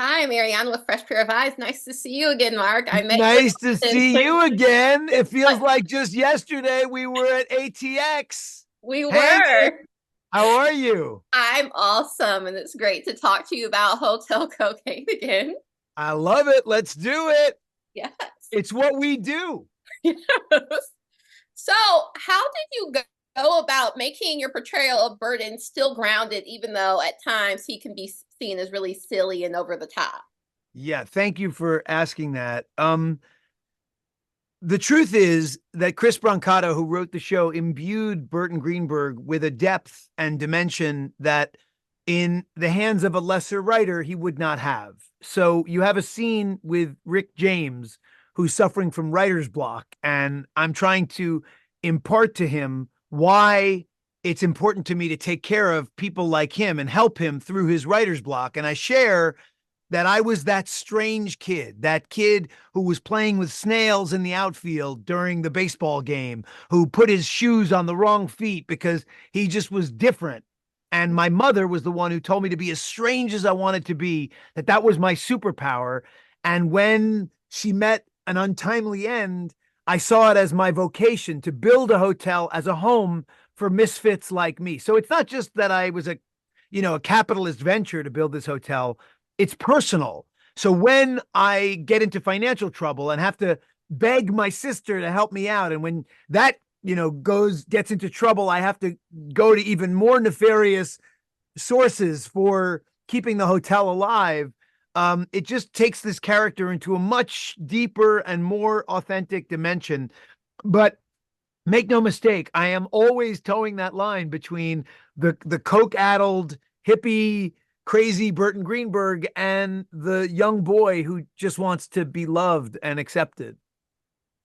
Hi, I'm Ariana with Fresh Pair of Eyes. Nice to see you again, Mark. I met you Nice to in see you again. It feels but like just yesterday we were at ATX we hanging. were. How are you? I'm awesome, and it's great to talk to you about Hotel Cocaine again. I love it. Let's do it. Yes. It's what we do. So, how did you go about making your portrayal of Burton still grounded, even though at times he can be seen as really silly and over the top? Yeah, thank you for asking that. The truth is that Chris Brancato, who wrote the show, imbued Burton Greenberg with a depth and dimension that in the hands of a lesser writer he would not have. So you have a scene with Rick James who's suffering from writer's block, and I'm trying to impart to him why it's important to me to take care of people like him and help him through his writer's block. And I share that I was that kid who was playing with snails in the outfield during the baseball game, who put his shoes on the wrong feet because he just was different. And my mother was the one who told me to be as strange as I wanted to be, that was my superpower. And when she met an untimely end, I saw it as my vocation to build a hotel as a home for misfits like me. So it's not just that I was a capitalist venture to build this hotel. It's personal. So when I get into financial trouble and have to beg my sister to help me out, and when that gets into trouble, I have to go to even more nefarious sources for keeping the hotel alive. It just takes this character into a much deeper and more authentic dimension. But make no mistake, I am always towing that line between the coke-addled hippie crazy Burton Greenberg and the young boy who just wants to be loved and accepted.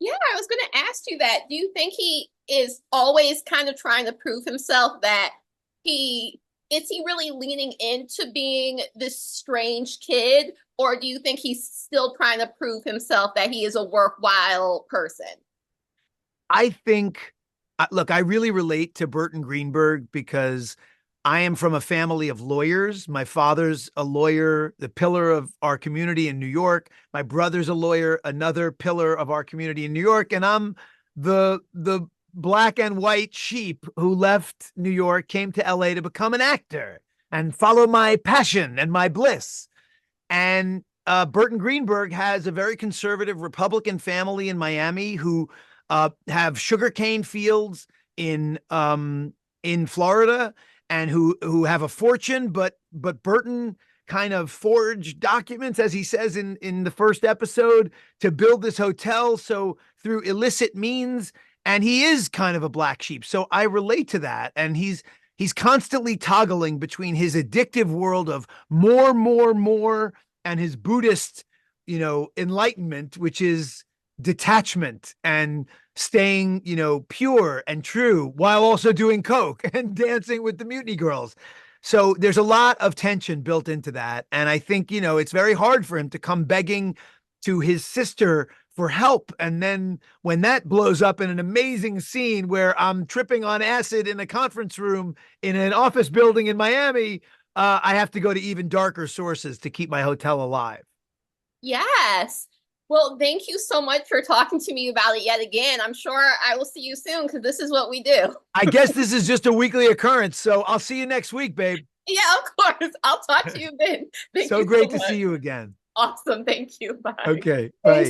Yeah, I was going to ask you that. Do you think he is always kind of trying to prove himself that he he really leaning into being this strange kid, or do you think he's still trying to prove himself that he is a worthwhile person? I think, look, I really relate to Burton Greenberg because I am from a family of lawyers. My father's a lawyer, the pillar of our community in New York. My brother's a lawyer, another pillar of our community in New York. And I'm the black and white sheep who left New York, came to LA to become an actor and follow my passion and my bliss. And Burton Greenberg has a very conservative Republican family in Miami who have sugarcane fields in Florida, and who have a fortune. But Burton kind of forged documents, as he says in the first episode, to build this hotel. So through illicit means, and he is kind of a black sheep. So I relate to that, and he's constantly toggling between his addictive world of more, more, more, and his Buddhist, enlightenment, which is detachment and staying, pure and true while also doing coke and dancing with the Mutiny girls. So there's a lot of tension built into that. And I think, it's very hard for him to come begging to his sister for help. And then when that blows up in an amazing scene where I'm tripping on acid in a conference room in an office building in Miami, I have to go to even darker sources to keep my hotel alive. Yes. Well, thank you so much for talking to me about it yet again. I'm sure I will see you soon because this is what we do. I guess this is just a weekly occurrence. So I'll see you next week, babe. Yeah, of course. I'll talk to you then. Thank So you great so to much. see you again. Awesome. Thank you. Bye. Okay, Thanks. bye.